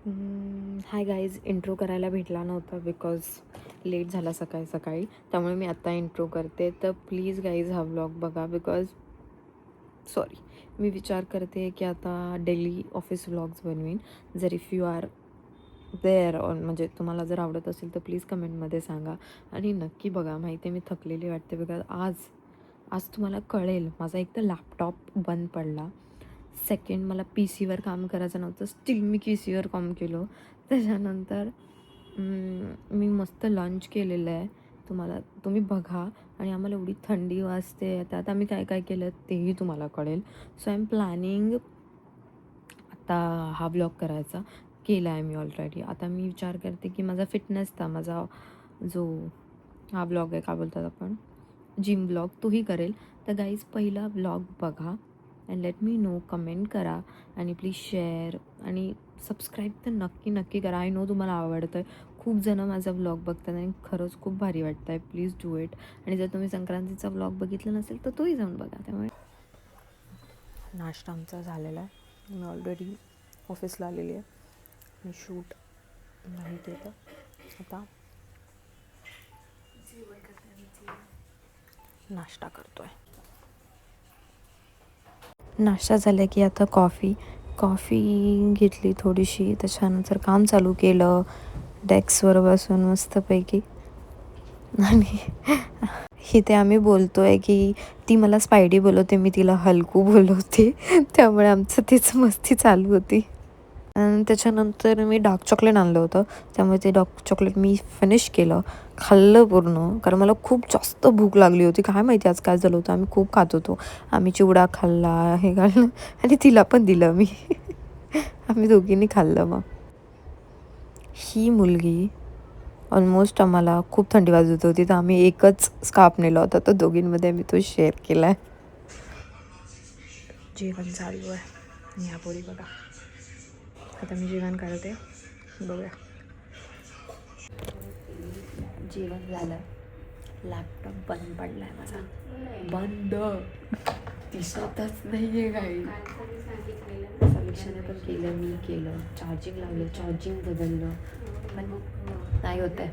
Hi guys, intro करायला भेटला नव्हता बिकॉज लेट झाला सकाळी सकाळी, त्यामुळे मी आत्ता इंट्रो करते. तर प्लीज गाईज हा व्लॉग बघा बिकॉज सॉरी, मी विचार करते की आता डेली ऑफिस व्लॉग्स बनवीन. जर if you are there on, म्हणजे तुम्हाला जर आवडत असेल तर प्लीज कमेंटमध्ये सांगा आणि नक्की बघा. माहिती आहे मी थकलेली वाटते बिकॉज आज तुम्हाला कळेल माझा एक तर लॅपटॉप बंद पडला, सेकंड मला पी सीवर काम करायचं नव्हतं, स्टील मी पी सीवर काम केलं. त्याच्यानंतर मी मस्त लंच केलेलं आहे, तुम्ही बघा. आणि आम्हाला एवढी थंडी वाजते, त्यात आम्ही काय काय केलं तेही तुम्हाला कळेल. सो आय एम प्लॅनिंग आता हा ब्लॉग करायचा, केला आहे मी ऑलरेडी. आता मी विचार करते की माझा जो हा ब्लॉग आहे, काय बोलतात आपण, जिम ब्लॉग, तोही करेल. तर गाईज पहिला ब्लॉग बघा and let me know, comment करा आणि प्लीज शेअर आणि सबस्क्राईब तर नक्की नक्की करा. आय नो तुम्हाला आवडतं आहे, खूप जणं माझा व्लॉग बघतात आणि खरंच खूप भारी वाटतं आहे. Please do it. आणि जर तुम्ही संक्रांतीचा व्लॉग बघितला नसेल तर तोही जाऊन बघा. त्यामुळे नाश्ता आमचा झालेला आहे, मी ऑलरेडी ऑफिसला आलेली आहे, मी शूट नाही केलं. आता नाश्ता करतो आहे. नाश्ता झाला की आता कॉफी घेतली थोडीशी, त्याच्यानंतर काम चालू केलं डेस्कवर बसून मस्तपैकी. आणि इथे आम्ही बोलतो आहे की ती मला स्पायडी बोलवते, मी तिला हलकू बोलवते. त्यामुळे आमचं तीच मस्ती चालू होती. आणि त्याच्यानंतर मी डार्क चॉकलेट आणलं होतं, त्यामुळे ते डार्क चॉकलेट मी फिनिश केलं, खाल्लं पूर्ण. कारण मला खूप जास्त भूक लागली होती, काय माहिती आज काय झालं होतं. आम्ही खूप खात होतो, आम्ही चिवडा खाल्ला, हे खाल्लं आणि तिला पण दिलं मी. आम्ही दोघींनी खाल्लं. मग ही मुलगी ऑलमोस्ट, आम्हाला खूप थंडी वाजत होती तर आम्ही एकच स्कार्फ नेला होता, तर दोघींमध्ये आम्ही तो शेअर केला आहे. जेवण चालू आहे आणि ह्या पोरी बघा, आता मी जेवण करते, बघूया. जेवण झालं, लॅपटॉप बंद पडला आहे माझा, बंद दिसतच नाही आहे काही. समीक्षाने पण केलं, मी केलं, चार्जिंग लावलं, चार्जिंग बदललं, पण नाही होत आहे.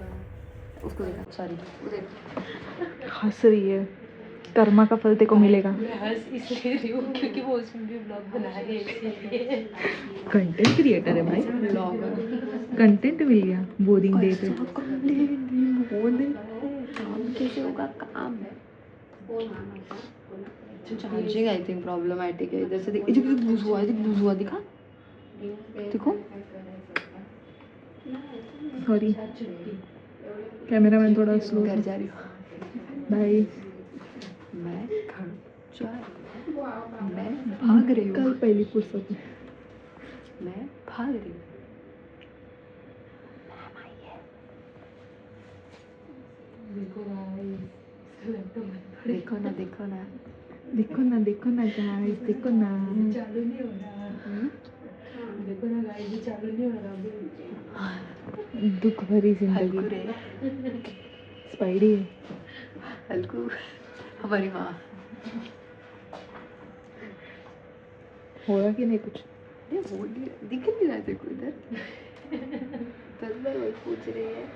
उसको देखा, सॉरी, हंस रही है, कर्मा का फल तेको मिलेगा. इसलिए रही हूँ क्योंकि वो उसमें भी ब्लॉग बना रही है, इसीलिए. कंटेंट क्रिएटर है भाई, ब्लॉगर कंटेंट मिल गया बोरिंग डे पे. काम कैसे होगा, काम चार्जिंग आई थिंक प्रॉब्लमैटिक है. जैसे हुआ दिखा, देखो. सॉरी, कैमरा मैन थोड़ा स्लो घर था. जा रही हूँ भाई मैं, घर जा रही हूँ, मैं भाग रही हूँ, कल पहली फुर्सत में. मैं भाग रही हूँ. देखो ना, देखो ना, देखो ना, देखो ना गाइस, देखो ना. चालू नहीं हो रहा. देखो ना गाइस, ये चालू नहीं हो रहा. दुख भरी हल्कू जिंदगी. रे, स्पाइडी है. हल्कू हमारी माँ. होगा कि नहीं कुछ. ये बोल दिख नहीं रहा तेरे को इधर. बस बार वही पूछ रही है.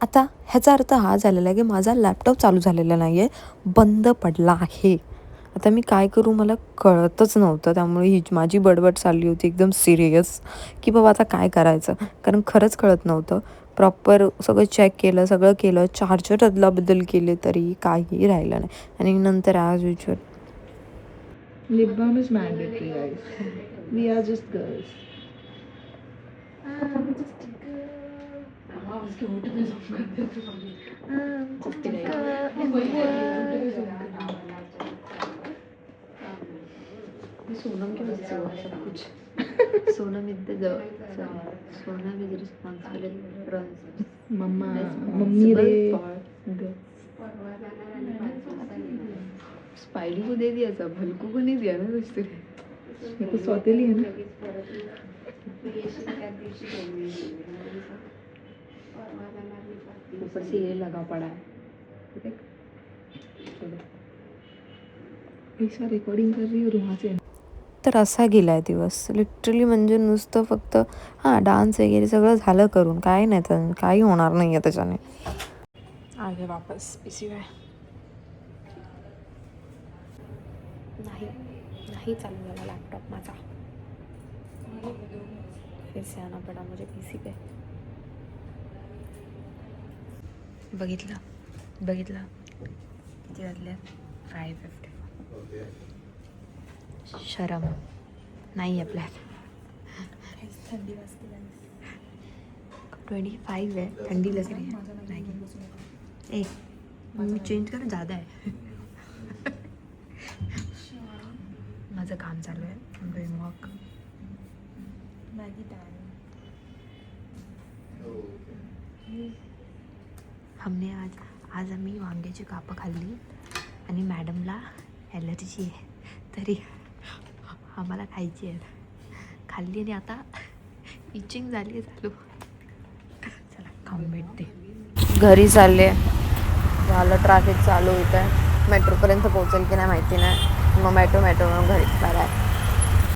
आता ह्याचा अर्थ हा झालेला आहे की माझा लॅपटॉप चालू झालेला नाही आहे, बंद पडला आहे. आता मी काय करू मला कळतच नव्हतं, त्यामुळे ही माझी बडबड चालली होती एकदम सिरियस की बाबा आता काय करायचं, कारण खरंच कळत नव्हतं. प्रॉपर सगळं चेक केलं, सगळं केलं, चार्जर अदलाबदल केले तरी काही राहिलं नाही. आणि नंतर as usual Lip balm is mandatory, guys. We are just girls. Sonam की वजह से हुआ है सब कुछ. Sonam is the Sonam is responsible. Mummy ray. Spidey को दे दिया सब, हल्कू को नहीं दिया ना कुछ. ये तो सौतेली है ना. ऊपर से ये लगा पड़ा है. ऐसा रिकॉर्डिंग कर रही हूँ और वहाँ से तर असा गेला आहे दिवस लिटरली. म्हणजे नुसतं फक्त हां डान्स वगैरे सगळं झालं करून, काय नाही तर काही होणार नाही आहे त्याच्याने. आले वापस PCY. नाही चालू झाला लॅपटॉप माझा. फिर से आना पड़ा मुझे PC पे. बघितलं किती वाजले? 5:50. शरम नाही आपल्यात. थंडी वाजते 25 आहे, थंडी लग रही है. नाही एक मी चेंज करून ज़्यादा आहे. माझं काम चालू आहे. मग मॅगी टाइम. हमने आज आम्ही वांग्याची कापं खाल्ली आणि मॅडमला ॲलर्जी आहे तरी आम्हाला खायची आहे. खाल्ली आणि आता इचिंग झाली आहे चालू. चला खाऊन भेटते. घरी चालले. झालं ट्रॅफिक चालू होतं आहे. मेट्रोपर्यंत पोहोचेल की नाही माहिती नाही. मग मेट्रो घरी. बाय.